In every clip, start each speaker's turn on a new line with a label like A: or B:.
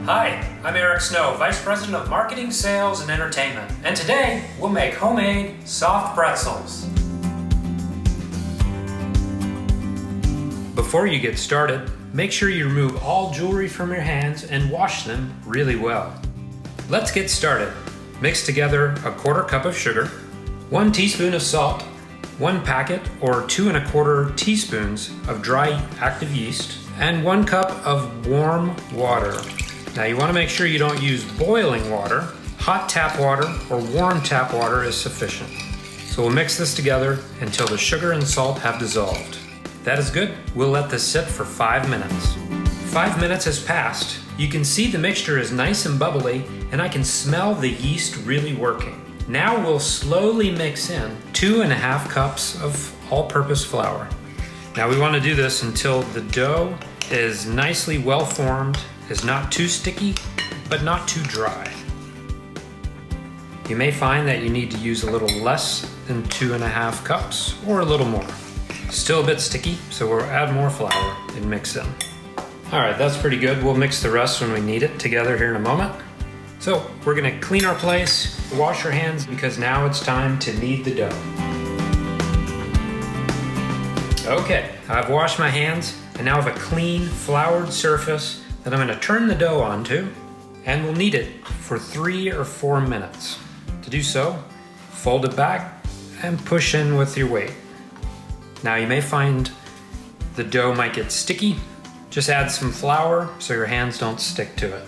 A: Hi, I'm Eric Snow, Vice President of Marketing, Sales, and Entertainment, and today we'll make homemade soft pretzels. Before you get started, make sure you remove all jewelry from your hands and wash them really well. Let's get started. Mix together a 1/4 cup of sugar, 1 teaspoon of salt, 1 packet or 2 1/4 teaspoons of dry active yeast, and 1 cup of warm water. Now you want to make sure you don't use boiling water. Hot tap water or warm tap water is sufficient. So we'll mix this together until the sugar and salt have dissolved. That is good. We'll let this sit for 5 minutes. 5 minutes has passed. You can see the mixture is nice and bubbly, and I can smell the yeast really working. Now we'll slowly mix in 2 1/2 cups of all-purpose flour. Now we want to do this until the dough is nicely well formed, is not too sticky, but not too dry. You may find that you need to use a little less than 2 1/2 cups or a little more. Still a bit sticky, so we'll add more flour and mix in. All right, that's pretty good. We'll mix the rest when we need it together here in a moment. So we're gonna clean our place, wash our hands, because now it's time to knead the dough. Okay, I've washed my hands and now I have a clean, floured surface that I'm gonna turn the dough onto, and we'll knead it for 3 or 4 minutes. To do so, fold it back and push in with your weight. Now you may find the dough might get sticky. Just add some flour so your hands don't stick to it.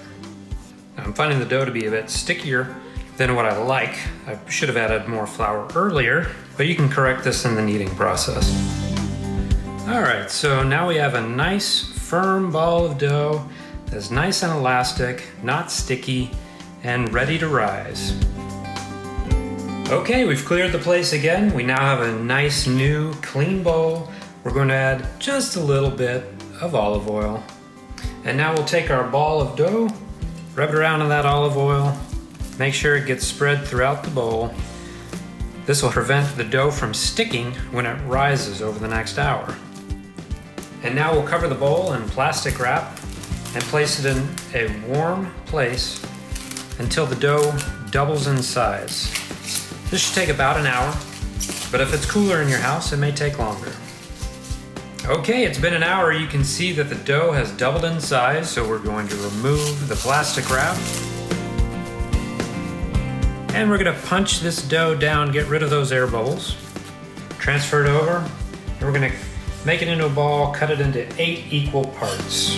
A: Now I'm finding the dough to be a bit stickier than what I like. I should have added more flour earlier, but you can correct this in the kneading process. All right, so now we have a nice firm ball of dough that's nice and elastic, not sticky, and ready to rise. Okay, we've cleared the place again. We now have a nice new clean bowl. We're going to add just a little bit of olive oil. And now we'll take our ball of dough, rub it around in that olive oil, make sure it gets spread throughout the bowl. This will prevent the dough from sticking when it rises over the next hour. And now we'll cover the bowl in plastic wrap and place it in a warm place until the dough doubles in size. This should take about an hour, but if it's cooler in your house, it may take longer. Okay, it's been an hour. You can see that the dough has doubled in size, so we're going to remove the plastic wrap. And we're gonna punch this dough down, get rid of those air bubbles. Transfer it over, and we're gonna make it into a ball, cut it into 8 equal parts.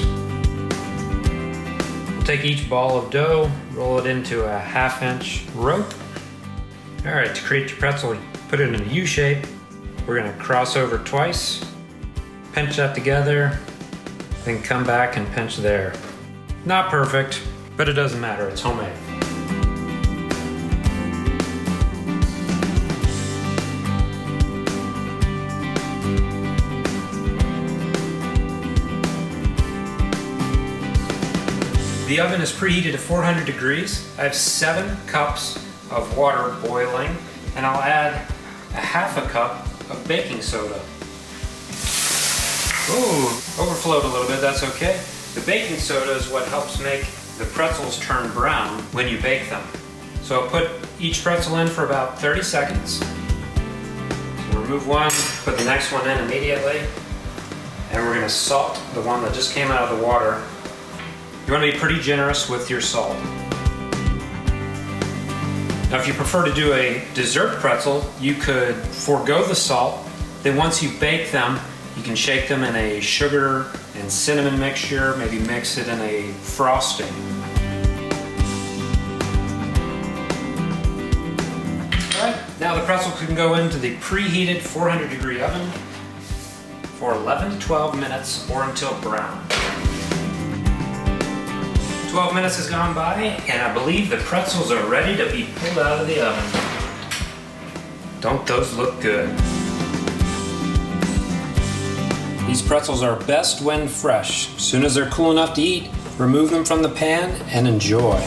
A: We'll take each ball of dough, roll it into a 1/2 inch rope. All right, to create your pretzel, put it in a U shape. We're gonna cross over twice, pinch that together, then come back and pinch there. Not perfect, but it doesn't matter, it's homemade. The oven is preheated to 400 degrees. I have 7 cups of water boiling, and I'll add a 1/2 cup of baking soda. Ooh, overflowed a little bit, that's okay. The baking soda is what helps make the pretzels turn brown when you bake them. So I'll put each pretzel in for about 30 seconds. So remove one, put the next one in immediately, and we're gonna salt the one that just came out of the water. You want to be pretty generous with your salt. Now if you prefer to do a dessert pretzel, you could forego the salt. Then once you bake them, you can shake them in a sugar and cinnamon mixture, maybe mix it in a frosting. All right, now the pretzel can go into the preheated 400 degree oven for 11 to 12 minutes or until brown. 12 minutes has gone by, and I believe the pretzels are ready to be pulled out of the oven. Don't those look good? These pretzels are best when fresh. As soon as they're cool enough to eat, remove them from the pan and enjoy.